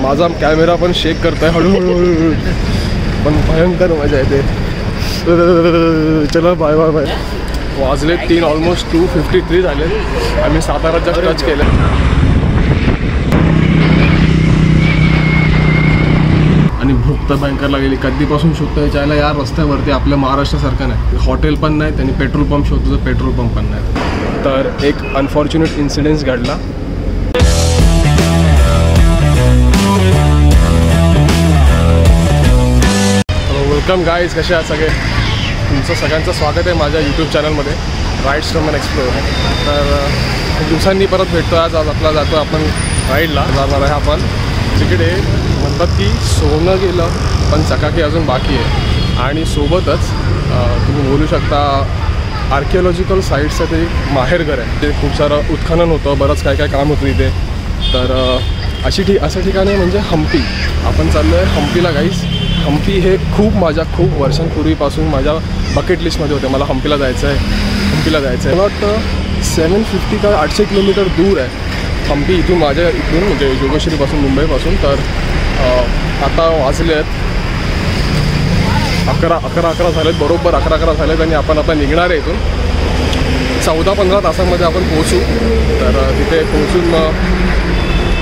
माझा कॅमेरा पण शेक करतोय हळूहळू, पण भयंकर मजा येते. चला बाय बाय बाय. वाजले 3 ऑलमोस्ट 2:53 झाले. आम्ही साताराच्या टच केलं. आणि भूक तर भयंकर लागली. कधीपासून शोधतोय चायला या रस्त्यावरती. आपल्या महाराष्ट्रासारखं नाही, हॉटेल पण नाही, त्यांनी पेट्रोल पंप शोधतो तर पेट्रोल पंप पण नाही. तर एक अनफॉर्च्युनेट इन्सिडेंट घडला. वेलकम गाईज, कसे आहात सगळे? तुमचं सगळ्यांचं स्वागत आहे माझ्या यूट्यूब चॅनलमध्ये राईड्स फ्रॉम एन एक्सप्लोर. तर खूप दिवसांनी परत भेटतो. आज आपला जातो आपण राईडला. जाणार आहे आपण तिकडे. म्हणतात की सोनं गेलं पण चकाकी अजून बाकी आहे. आणि सोबतच तुम्ही बोलू शकता आर्किओलॉजिकल साईट्सचं ते माहेरघर आहे. ते खूप सारं उत्खनन होतं, बरंच काय काय काम होतं इथे. तर असं ठिकाण आहे म्हणजे हम्पी. आपण चाललो आहे हम्पीला गाईज. हम्पी हे खूप वर्षांपूर्वीपासून माझ्या बकेट लिस्टमध्ये होते. मला हम्पीला जायचं आहे. मला वाटतं 750 का 800 किलोमीटर दूर आहे हम्पी इथून, माझ्या इथून म्हणजे जोगेश्वरीपासून, मुंबईपासून. तर आता वाजले आहेत 11 झालेत, बरोबर 11 झालेत. आणि आपण आता निघणार आहे इथून. 14-15 तासांमध्ये आपण पोहोचू. तर तिथे पोहोचून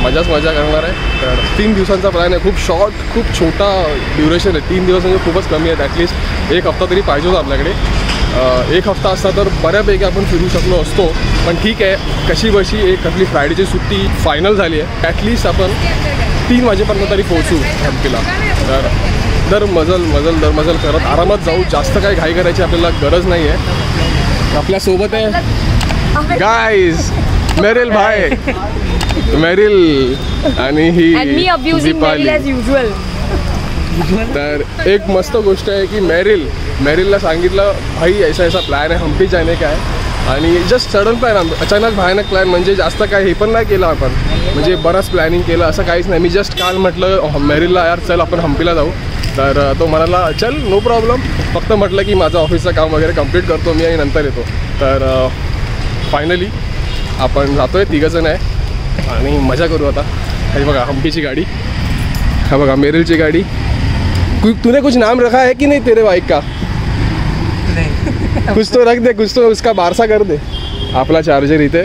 मजा करणार आहे. तर 3 दिवसांचा प्लॅन आहे. खूप शॉर्ट, खूप छोटा ड्युरेशन आहे. 3 दिवस म्हणजे खूपच कमी आहेत. ॲटलिस्ट 1 हफ्ता तरी पाहिजे होता आपल्याकडे. 1 हफ्ता असता तर बऱ्यापैकी आपण फिरू शकलो असतो. पण ठीक आहे, कशी बशी एक आपली फ्रायडेची सुट्टी फायनल झाली आहे. ॲटलिस्ट आपण 3 वाजेपर्यंत तरी पोहोचू हम्पीला. तर दर मजल करत आरामात जाऊ. जास्त काही घाई करायची आपल्याला गरज नाही आहे. आपल्यासोबत आहे गाईज मेरिल भाई, मेरिल आणि ही दीपाली. तर एक मस्त गोष्ट आहे की मेरिलला सांगितलं भाई ऐसा प्लॅन आहे हम्पी जाने का आहे. आणि जस्ट सडन प्लॅन, अचानक भयानक प्लॅन. म्हणजे जास्त काय हे पण नाही केलं आपण, म्हणजे बरंच प्लॅनिंग केलं असं काहीच नाही. मी जस्ट काल म्हटलं मेरिलला यार चल आपण हम्पीला जाऊ. तर तो म्हणाला चल नो प्रॉब्लेम. फक्त म्हटलं की माझं ऑफिसचं काम वगैरे कंप्लीट करतो मी आणि नंतर येतो. तर फायनली आपण जातो आहे, 3 जण आहे आणि मजा करू आता. हे बघा हम्पीची गाडी, हा बघा मेरिलची गाडी. तूने कुछ नाम रखा है कि नहीं तेरे बाइक का? नहीं. कुछ तो रख दे, कुछ तो उसका बारसा कर दे. आपला चार्जर इथे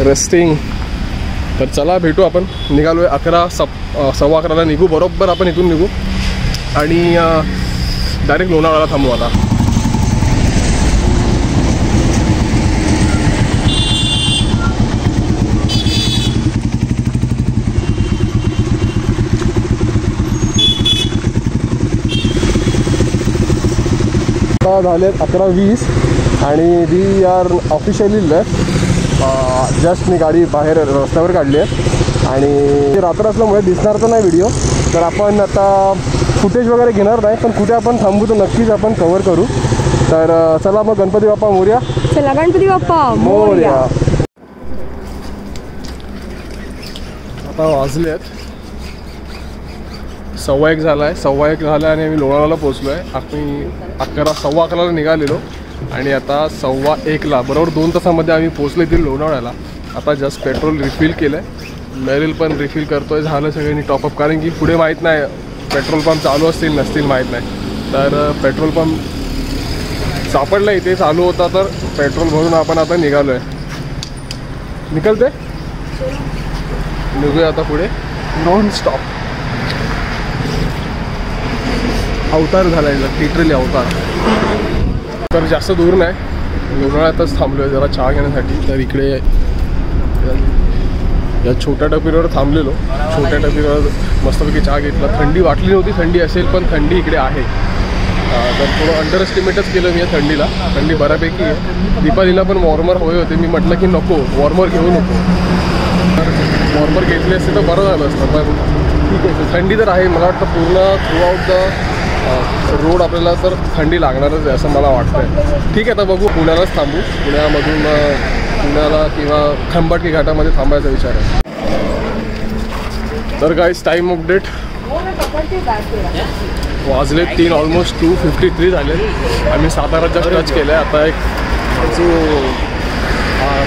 रेस्टिंग. तर चला भेटू. आपण निघालो आहे 11-11:15 निघू. बरोबर आपण इथून निघू आणि डायरेक्ट लोणावळ्याला थांबू आता. झालेत 11:20 आणि we are officially left. Just मी गाडी बाहेर रस्त्यावर काढली आहे आणि रात्र असल्यामुळे दिसणार तर नाही व्हिडिओ. तर आपण आता फुटेज वगैरे घेणार नाही, पण कुठे आपण थांबू तर नक्कीच आपण कव्हर करू. तर चला मग गणपती बाप्पा मोरया. चला गणपती बाप्पा मोरया. आता वाजले आहेत 1:15 झाला आहे. 1:15 झाला आणि आम्ही लोणावळ्याला पोचलो आहे. आम्ही 11:15 निघालेलो आणि आता 1:15 बरोबर 2 तासामध्ये आम्ही पोचलो इथे लोणावळ्याला. आता जस्ट पेट्रोल रिफिल केलं आहे. मेरिल पण रिफिल करतोय. झालं सगळ्यांनी टॉपअप, कारण की पुढे माहीत नाही पेट्रोल पंप चालू असतील नसतील माहीत नाही. तर पेट्रोल पंप सापडला इथे, चालू होता. तर पेट्रोल भरून आपण आता निघालो आहे. निघूया आता पुढे नॉन स्टॉप. अवतार झाला आहे, लिटरली अवतार. तर जास्त दूर नाही, लोणावळ्यातच थांबलो आहे जरा चहा घेण्यासाठी. तर इकडे या छोट्या टपरीवर थांबलेलो. छोट्या टपरीवर मस्तपैकी चहा घेतला. थंडी वाटली नव्हती, थंडी असेल पण थंडी इकडे आहे. तर थोडं अंडर एस्टिमेटच केलं मी या थंडीला. थंडी बऱ्यापैकी आहे. दीपालीला पण वॉर्मर हवे होते. मी म्हटलं की नको, वॉर्मर घेऊ नको. तर वॉर्मर घेतले असते तर बरं झालं असतं. पण ठीक आहे, थंडी तर आहे. मला वाटतं पूर्ण थ्रूआउट द रोड आपल्याला तर थंडी लागणारच आहे असं मला वाटतं आहे. ठीक आहे, आता बघू. पुण्यालाच थांबू. पुण्यामधून पुण्याला किंवा खंबाटकी घाटामध्ये थांबायचा विचार आहे. तर गाईज टाईम अपडेट वाजले 3 ऑलमोस्ट 2:53 झाले. आम्ही साताराच्या टच केलं आहे. आता एक जो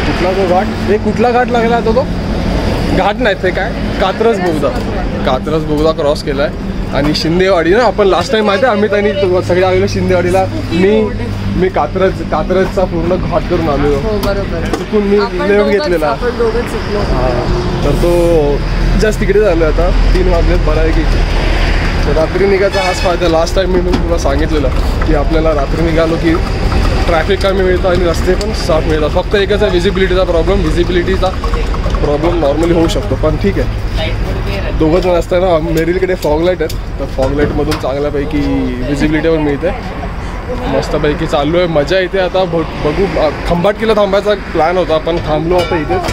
कुठला जो घाट, एक कुठला घाट लागला आता तो घाट नाही ते काय कात्रज बोगदा क्रॉस केला आहे. आणि शिंदेवाडी ना, आपण लास्ट टाइम माहिती आहे आम्ही त्यांनी सगळे आलेलो शिंदेवाडीला. मी कात्रजचा पूर्ण घाट करून आलेलो. चुकून मी लेफ्ट घेतलेला. तर तो जस्ट तिकडे झालो आता 3 वाजलेत बऱ्यापैकी. तर रात्री निघायचा हाच फायदा. लास्ट टाइम मी तुला सांगितलेलं की आपल्याला रात्री निघालो की ट्रॅफिक कमी मिळतं आणि रस्ते पण साफ मिळतात. फक्त एकच आहे विजिबिलिटीचा प्रॉब्लेम नॉर्मली होऊ शकतो, पण ठीक आहे. दोघं जण असताना मेरिलकडे फॉग लाईट आहेत, तर फॉग लाईटमधून चांगल्यापैकी विजिबिलिटी पण मिळते. मस्तपैकी चाललो आहे, मजा येते. आता बघू, खंबाटकीला थांबायचा प्लॅन होता पण थांबलो आता इथेच.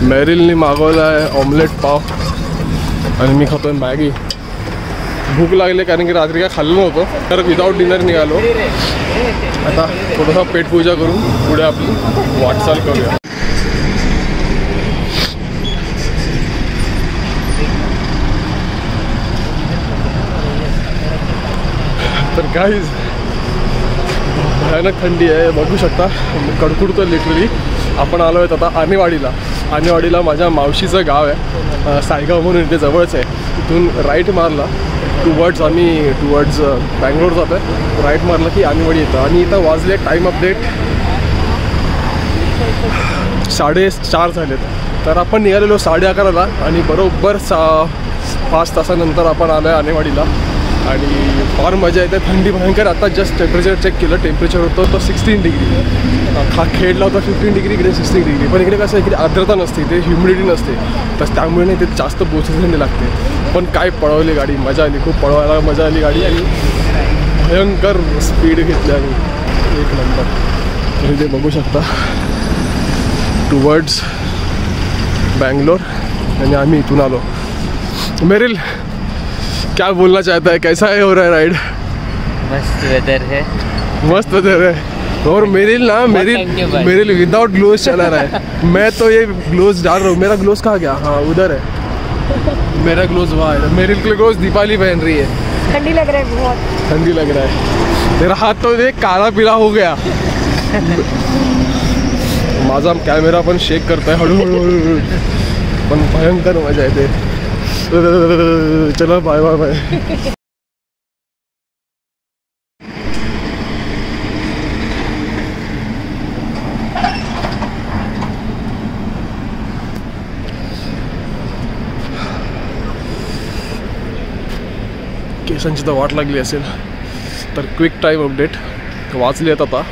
मेरिलनी मागवला आहे ऑमलेट पाव आणि मी खातोय मॅगी. भूक लागली कारण की रात्री काय खाल्लं नव्हतं, तर विदाऊट डिनर निघालो. आता थोडंसं पेटपूजा करून पुढे आपली वाटचाल करूया. तर गाईज भयानक थंडी आहे, बघू शकता. कडकडतो लिटरली. आपण आलो आहेत आता आणेवाडीला माझ्या मावशीचं गाव आहे, सायगाव म्हणून इथे जवळच आहे. इथून राईट मारला टुवर्ड्स बँगलोर जातो आहे. राईट मारला की आणेवाडी येतं. आणि इथं वाजले टाईम अपडेट 4:30 झालेत. तर आपण निघालेलो 11:30ला आणि बरोबर 5 तासानंतर आपण आलो आहे आणेवाडीला. आणि फार मजा येते. थंडी भयंकर. आता जस्ट टेम्परेचर चेक केलं, टेम्परेचर होतं तो 16 डिग्री. खेडला होता 15 डिग्री, इकडे 16 डिग्री. पण इकडे कसं आहे, इकडे आर्द्रता नसते, इथे ह्युमिडिटी नसते, तर त्यामुळे नाही ते जास्त थंडी लागते. पण काय पळवली गाडी, मजा आली. खूप पळवायला मजा आली गाडी. आणि भयंकर स्पीड घेतली आणि 1 नंबर. तुम्ही ते बघू शकता टुवर्ड्स बँगलोर. आणि आम्ही इथून आलो. मेरिल क्या बोलना चाहता है, कैसा है हो रहा है राइड? मस्त वेदर है. और मेरिल विदाउट ग्लोव्स चला रहा है. मैं तो ये ग्लोव्स डाल रहा हूँ. मेरा ग्लोव्स कहाँ गया? हाँ उधर है मेरा ग्लोव्स, वहाँ है. मेरिल के ग्लोव्स दीपाली पहन रही है. ठंडी लग रहा है, बहुत ठंडी लग रहा है. मेरा हाथ तो देख काला पीला हो गया. माझा कॅमेरा पण शेक करताय हळूहळू, पण भयंकर मजा येते. चला बाय. केसांची तर वाट लागली असेल. तर क्विक टाईम अपडेट वाचली आहेत आता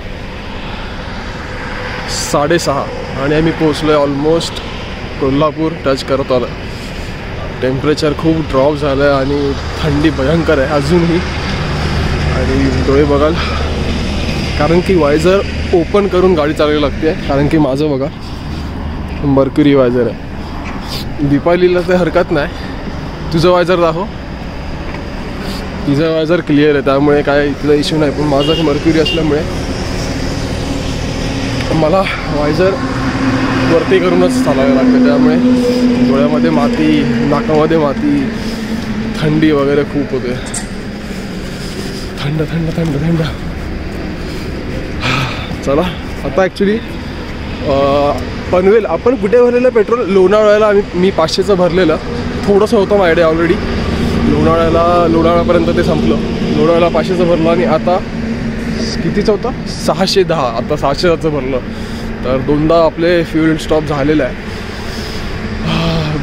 6:30 आणि आम्ही पोचलो आहे ऑलमोस्ट कोल्हापूर टच करत आलं. टेम्परेचर खूप ड्रॉप झालं आहे आणि थंडी भयंकर आहे अजूनही. आणि डोळे बघाल, कारण की वायझर ओपन करून गाडी चालवावी लागते. कारण की माझं बघा मर्क्युरी वायझर आहे. दीपालीला तर हरकत नाही. तुझं वायझर दाखव. तिचं वायझर क्लिअर आहे, त्यामुळे काय इथला इश्यू नाही. पण माझा मर्क्युरी असल्यामुळे मला वायझर वरती करूनच चालावं लागतं. त्यामुळे डोळ्यामध्ये माती, नाकामध्ये माती, थंडी वगैरे खूप होते. थंड. चला आता ॲक्च्युली पनवेल आपण कुठे भरलेलं पेट्रोल? लोणावळ्याला मी 500चं भरलेलं. थोडंसं होतं माझ्याकडे ऑलरेडी. लोणावळ्यापर्यंत ते संपलं. लोणावळ्याला 500चं भरलं आणि आता कितीचं होतं? 610. आता 610चं भरलं. तर 2दा आपले फ्युएल स्टॉप झालेलं आहे.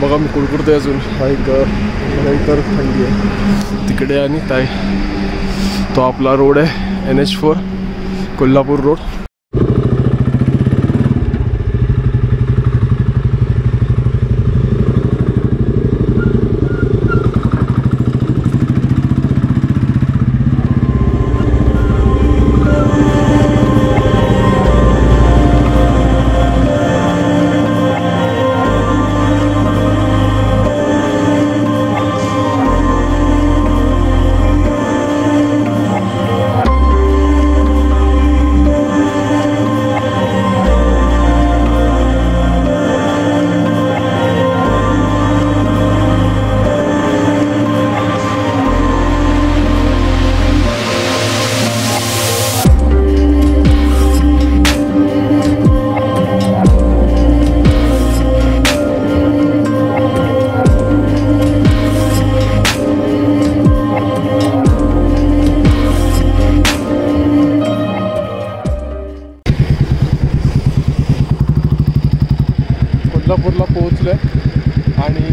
बघा मी कुडकुडते अजून. भयंकर थंडी आहे तिकडे. आणि ताई तो आपला रोड आहे NH4 कोल्हापूर रोड. आणि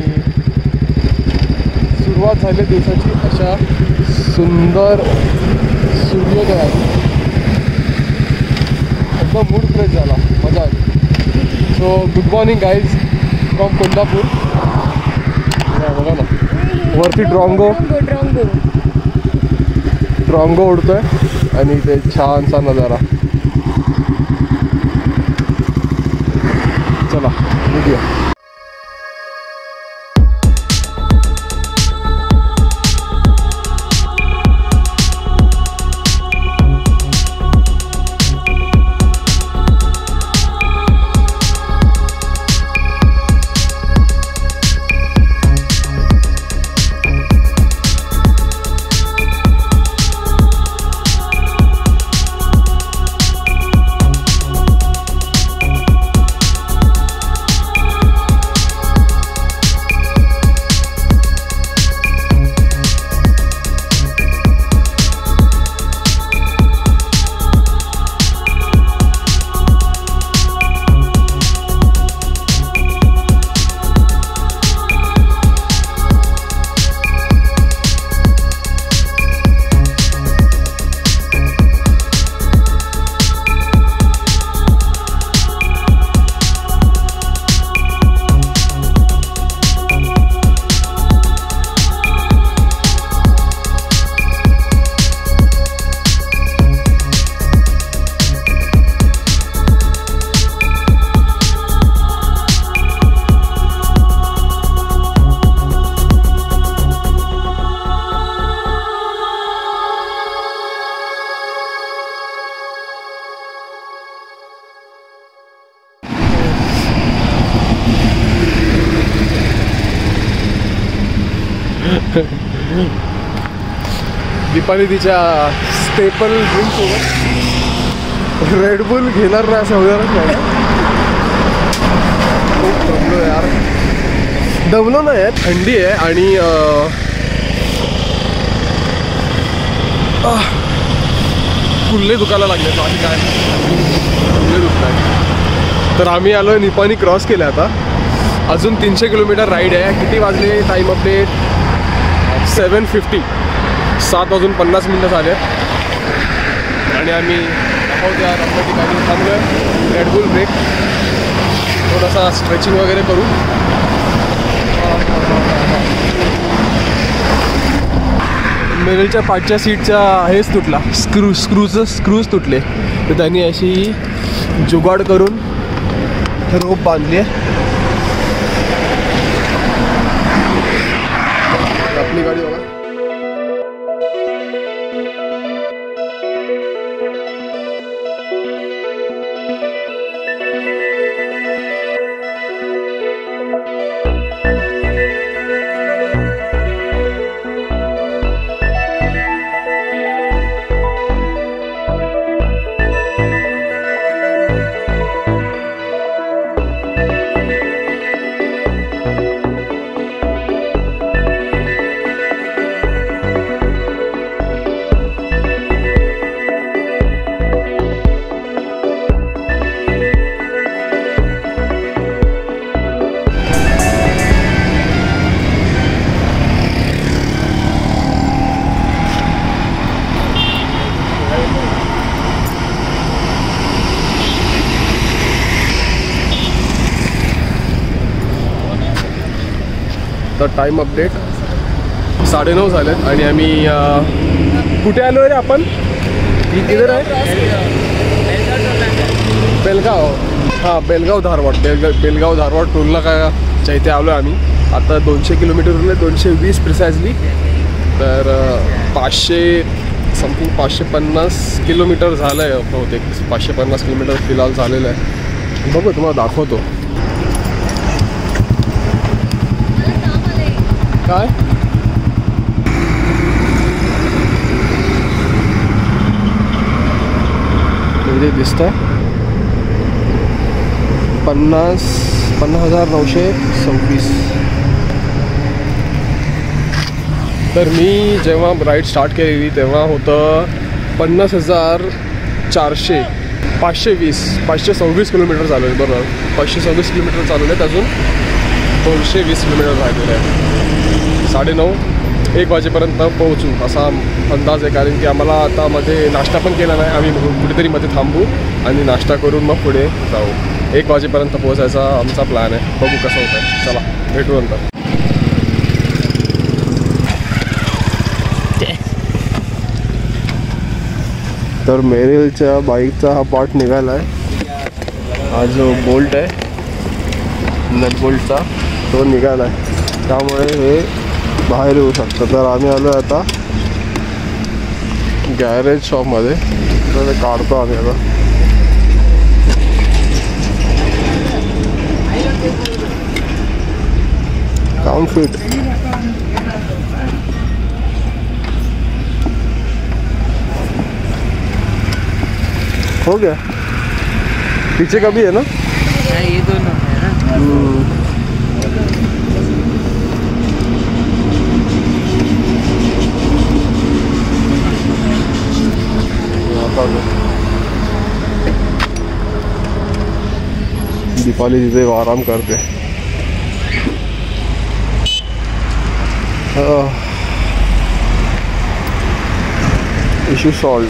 सुरुवात झाली दिवसाची अशा सुंदर सूर्योदयाची. एकदम मूड फ्रेश झाला, मजा आली. So good morning guys from Kolhapur. बघा ना वरती ड्रॉंगो उडतोय आणि ते छानसा नजारा. चला निघूया. दीपाली तिच्या स्टेपल ड्रिंक सोबत रेडबुल घेणार नाही असं होणारच नाही. खूप दमलो यार. दमलो नाही आहे, थंडी आहे आणि कुल्ले दुखायला लागले. बाकी काय कुल्ले दुखत आहे. तर आम्ही आलो निपाणी क्रॉस केलं. आता अजून 300 किलोमीटर राईड आहे. किती वाजले टाईम अपडेट 7:50. 7:50 झाले आणि आम्ही आहोत या आपल्या ठिकाणी थांबलो आहे. रेडबुल ब्रेक, थोडासा स्ट्रेचिंग वगैरे करू. मिडलच्या पाठच्या सीटचा हेच तुटला, स्क्रूज तुटले. तर त्यांनी अशी जुगाड करून रोप बांधली आहे. आपली गाडी बघा. तर टाईम अपडेट 9:30 झालेत आणि आम्ही कुठे आलो रे आपण? इधर आहे बेलगाव. हां बेलगाव धारवाड. बेलगाव धारवाड टोलला काय इथे आलो आम्ही. आता 200 किलोमीटर उरले, 220 प्रिसाइजली. तर 550 किलोमीटर झालं आहे बहुतेक. 550 किलोमीटर फिलहाल झालेलं आहे. बघू तुम्हाला दाखवतो. काय म्हणजे दिसतंय 50,926. तर मी जेव्हा राईड स्टार्ट केलेली तेव्हा होतं 50,400. 526 किलोमीटर चालू आहे. बरोबर 526 किलोमीटर चालू आहेत. अजून 220 किलोमीटर राहिलेलं आहे. 9:30 1 वाजेपर्यंत पोहोचू असा अंदाज आहे. कारण की आम्हाला आता मध्ये नाश्ता पण केला नाही. आम्ही कुठेतरी मध्ये थांबू आणि नाश्ता करून मग पुढे जाऊ. 1 वाजेपर्यंत पोहोचायचा आमचा प्लॅन आहे. बघू कसं होतं आहे. चला भेटू नंतर. तर मेरिलच्या बाईकचा हा पार्ट निघाला आहे. हा जो बोल्ट आहे नट बोल्टचा तो निघाला आहे. त्यामुळे हे बाहेर येऊ शकतं. तर आम्ही आलो आता गॅरेज शॉपमध्ये. तर ते काढतो आम्ही आता. काउंट फिट हो गया. पीछे का भी है ना? ये दोनों है ना. दीपाली तिथे आराम करते. Issue solve.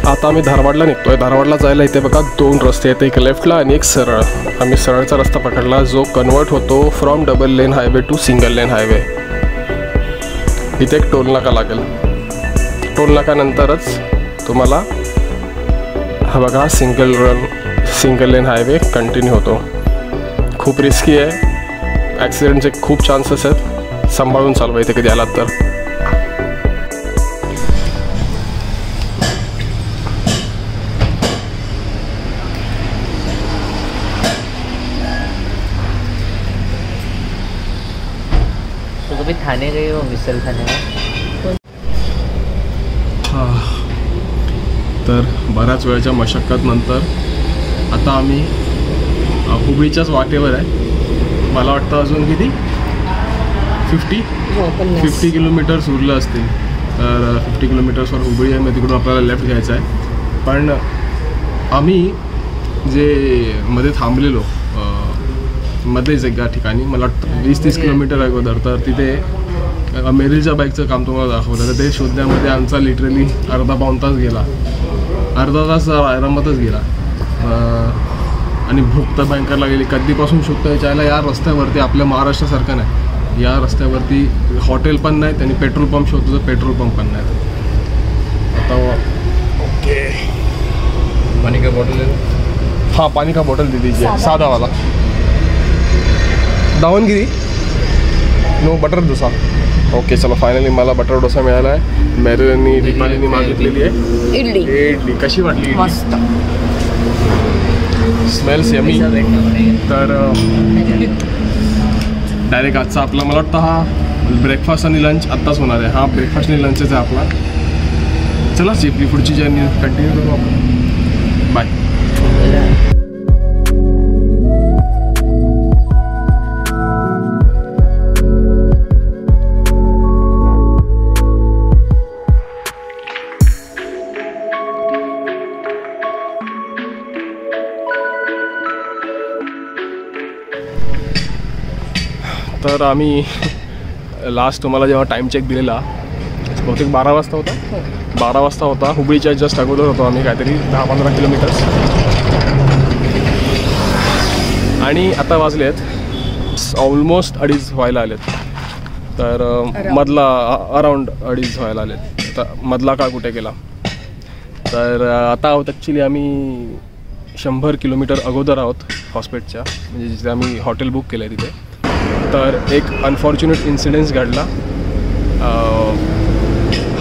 आता आम्ही धारवाडला निघतोय. धारवाडला जायला इथे बघा 2 रस्ते आहेत. एक लेफ्टला आणि एक सरळ. आम्ही सरळचा रस्ता पकडला जो कन्वर्ट होतो from double lane highway to single lane highway. इथे एक टोल नाका लागेल. टोल नाकानंतरच तुम्हाला हा बघा सिंगल लेन हायवे कंटिन्यू होतो. खूप रिस्की आहे. ॲक्सिडेंटचे खूप चान्सेस आहेत. सांभाळून चालवा इथे कधी आलात तर. तो कभी थाने गए हो मिसल खाने में? तर बऱ्याच वेळच्या मशक्कत नंतर आता आम्ही हुबळीच्याच वाटेवर आहे. मला वाटतं अजून किती 50 किलोमीटर्स उरलं असतील. तर 50 किलोमीटर्सवर हुबळी आहे. मग तिकडून आपल्याला लेफ्ट घ्यायचं आहे. पण आम्ही जे मध्ये थांबलेलो मध्येच एका ठिकाणी मला वाटतं 20-30 किलोमीटर अगोदर. तर तिथे मेरिलच्या बाईकचं काम तुम्हाला दाखवलं. तर ते शोधण्यामध्ये आमचा लिटरली अर्धा-पाऊण तास गेला. अर्धा तास आरामातच गेला. आणि भूक तर भयंकर लागलेली. कधीपासून शोधतो यायला या रस्त्यावरती आपल्या महाराष्ट्रासारखं नाही. या रस्त्यावरती हॉटेल पण नाहीत आणि पेट्रोल पंप शोधतो तर पेट्रोल पंप पण नाहीत. आता ओके पाणी का बॉटल हां पाणी का बॉटल दे दीजिए साधा वाला. दावणगिरी नो बटर डोसा. ओके चलो फायनली मला बटर डोसा मिळाला आहे. मेरिलनी दीपालीनी मागितलेली आहे इडली. कशी वाटली? मस्त. Smells yummy. तर डायरेक्ट आजचा आपला मला वाटतं हा ब्रेकफास्ट आणि लंच आत्ताच होणार आहे. हा ब्रेकफास्ट आणि लंचच आहे आपला. चला आपली पुढची जर्नी कंटिन्यू करू आपण. बाय. तर आम्ही लास्ट तुम्हाला जेव्हा टाईम चेक दिलेला बहुतेक 12 वाजता होता. 12 वाजता होता. हुबळीच्या जस्ट अगोदर होतो आम्ही काहीतरी 10-15 किलोमीटर्स. आणि आता वाजलेत ऑलमोस्ट 2:30 व्हायला आलेत. तर मधला अराऊंड 2:30 व्हायला आलेत. आता मधला काळ कुठे गेला. तर आता आहोत ॲक्च्युली आम्ही 100 किलोमीटर अगोदर आहोत हॉस्पिटलच्या. म्हणजे जिथे आम्ही हॉटेल बुक केलं आहे तिथे. तर एक अनफॉर्च्युनेट इन्सिडेंट्स घडला.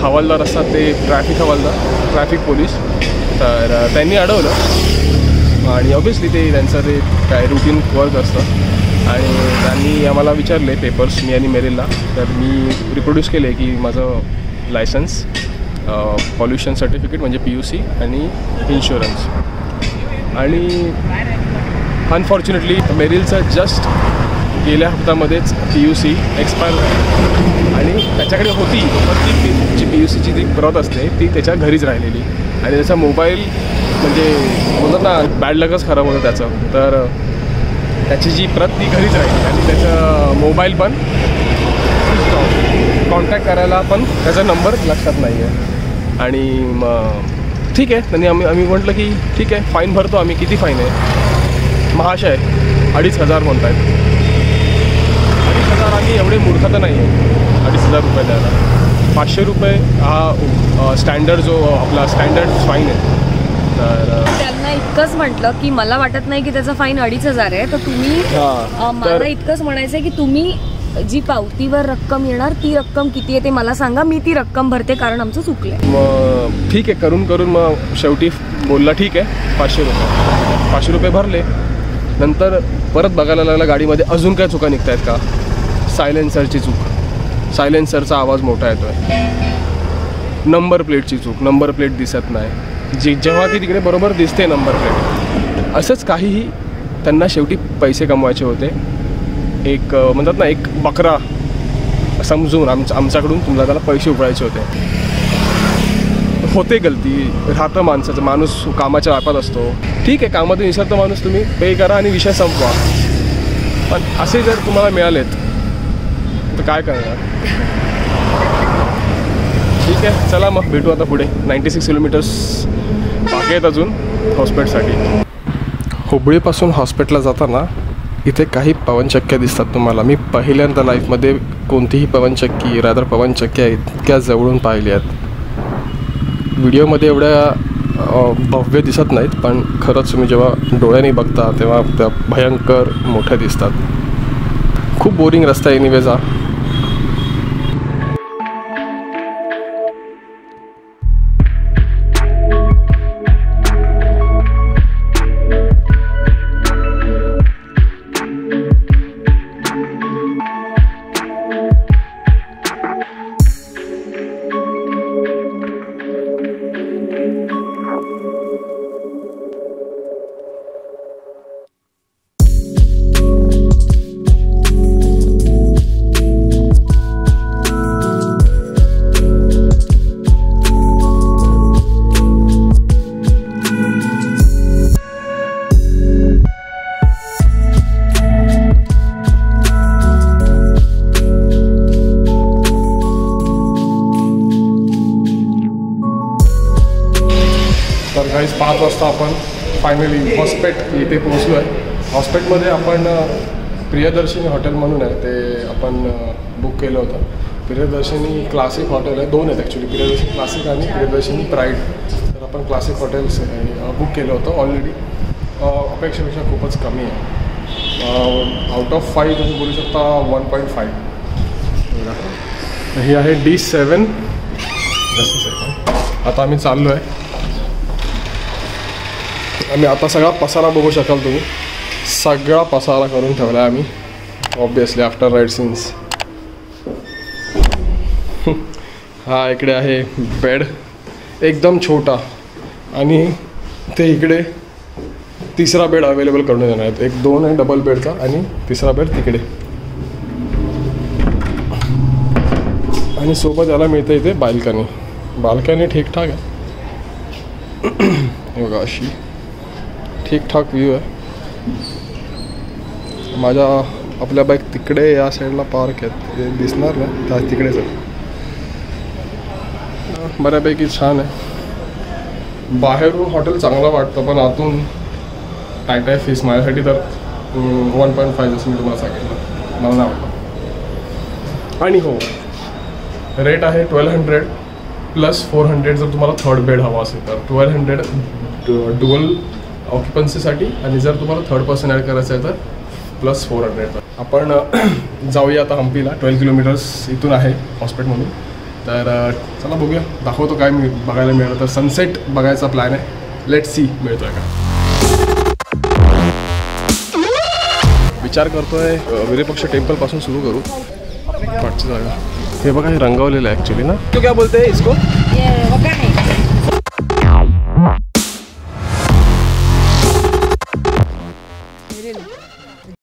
हवालदार असतात ते ट्रॅफिक पोलीस. तर त्यांनी अडवलं आणि ऑब्वियसली ते त्यांचं ते काय रुटीन वर्क असतं. आणि त्यांनी आम्हाला विचारले पेपर्स मी आणि मेरिलला. तर मी रिप्रोड्यूस केले की माझं लायसन्स, पॉल्युशन सर्टिफिकेट म्हणजे PUC आणि इन्शुरन्स. आणि अनफॉर्च्युनेटली मेरिलचं जस्ट गेल्या हप्त्यामध्येच PUC एक्सपायर झाली. आणि त्याच्याकडे होती पण ती PUCची जी प्रत असते ती त्याच्या घरीच राहिलेली. आणि त्याचा मोबाईल म्हणजे बोलतात ना बॅड लकच खराब होतं त्याचं. तर त्याची जी प्रत ती घरीच राहिली आणि त्याचं मोबाईल पण कॉन्टॅक्ट करायला पण त्याचा नंबर लक्षात नाही आहे. आणि मग ठीक आहे, त्यांनी आम्ही म्हटलं की ठीक आहे फाईन भरतो आम्ही. किती फाईन आहे महाशय? 2,500 म्हणत आहेत. 2,500 आम्ही एवढे मूर्ख तर नाही आहे 2,500 रुपये द्यायला. 500 रुपये हा स्टँडर्ड जो आपला स्टँडर्ड फाईन आहे. तर त्यांना इतकंच म्हटलं की मला वाटत नाही की त्याचा फाईन 2,500 आहे, तर तुम्ही मला इतकंच म्हणायचं आहे की तुम्ही जी पावतीवर रक्कम येणार ती रक्कम किती आहे ते मला सांगा, मी ती रक्कम भरते कारण आमचं चुकलंय. मग ठीक आहे करून मग शेवटी बोलला ठीक आहे 500 रुपये भरले. नंतर परत बघायला लागला गाडीमध्ये अजून काय चुका निघत आहेत का. सायलेन्सरची चूक, सायलेन्सरचा आवाज मोठा येतो आहे. नंबर प्लेटची चूक, नंबर प्लेट दिसत नाही जेव्हा की तिकडे बरोबर दिसते नंबर प्लेट. असंच काहीही त्यांना शेवटी पैसे कमवायचे होते. एक म्हणतात ना एक बकरा समजून आमच्याकडून तुम्हाला त्याला पैसे उकळायचे होते. गलती राहतं माणसाचं, माणूस कामाच्या व्यापात असतो. ठीक आहे कामातून विसरतो माणूस, तुम्ही पे करा आणि विषय संपवा. पण असे जर तुम्हाला मिळालेत तर काय करणार. ठीक आहे चला मग भेटू आता पुढे. 96 किलोमीटर्स बाकी आहेत अजून हॉस्पिटलसाठी. हुबळीपासून हॉस्पिटलला जाताना इथे काही पवनचक्क्या दिसतात तुम्हाला. मी पहिल्यांदा लाईफमध्ये कोणतीही पवनचक्की पवनचक्क्या इतक्या जवळून पाहिली आहेत. व्हिडिओमध्ये एवढ्या भव्य दिसत नाहीत, पण खरंच तुम्ही जेव्हा डोळ्यांनी बघता तेव्हा त्या भयंकर मोठ्या दिसतात. खूप बोरिंग रस्ता आहे एनिवेज हा. तर गाईज 5 वाजता आपण फायनली हॉस्पेट इथे पोहोचलो आहे. हॉस्पेटमध्ये आपण प्रियदर्शिनी हॉटेल म्हणून आहे ते आपण बुक केलं होतं. प्रियदर्शिनी क्लासिक हॉटेल आहे, 2 आहेत ॲक्च्युली, प्रियदर्शिनी क्लासिक आणि प्रियदर्शिनी प्राईड. तर आपण क्लासिक हॉटेल्स बुक केलं होतं ऑलरेडी. अपेक्षेपेक्षा खूपच कमी आहे. आउट ऑफ 5 तुम्ही बोलू शकता 1.5. ही आहे D7. आता आम्ही चाललो आहे. आम्ही आता सगळा पसारा बघू शकाल तुम्ही. सगळा पसारा करून ठेवला आहे आम्ही ऑब्वियसली आफ्टर राईड सीन्स. हा इकडे आहे बेड एकदम छोटा आणि ते इकडे तिसरा बेड अवेलेबल करून देणार आहेत. 1-2 आहे डबल बेडचा आणि तिसरा बेड तिकडे. आणि सोबत याला मिळतं इथे बाल्कनी ठीकठाक आहे. हे बघा अशी ठीकठाक व्ह्यू आहे. आपल्या बाईक तिकडे या साईडला पार्क आहेत, ते दिसणार ना त्या तिकडेच आहे. बऱ्यापैकी छान आहे. बाहेरून हॉटेल चांगलं वाटतं पण आतून टाय फीस माझ्यासाठी तर 1.5 जसं मी तुम्हाला सांगितलं मला नाही वाटतं. आणि हो रेट आहे 1200 प्लस 400 जर तुम्हाला थर्ड बेड हवा असेल तर. 1200 डुअल ऑक्युपन्सीसाठी आणि जर तुम्हाला थर्ड पर्सन ॲड करायचं आहे तर प्लस 400. आपण जाऊया आता हम्पीला. 12 किलोमीटर्स इथून आहे हॉस्पिटलमधून. तर चला बघूया, दाखवतो काय बघायला मिळालं. तर सनसेट बघायचा प्लॅन आहे. लेट्स सी मिळतो आहे का. विचार करतोय विरूपाक्ष टेम्पलपासून सुरू करू. पाठची जागा हे बघा, हे रंगवलेलं आहे ॲक्च्युली ना. तू काय बोलते इसको? ये वकाने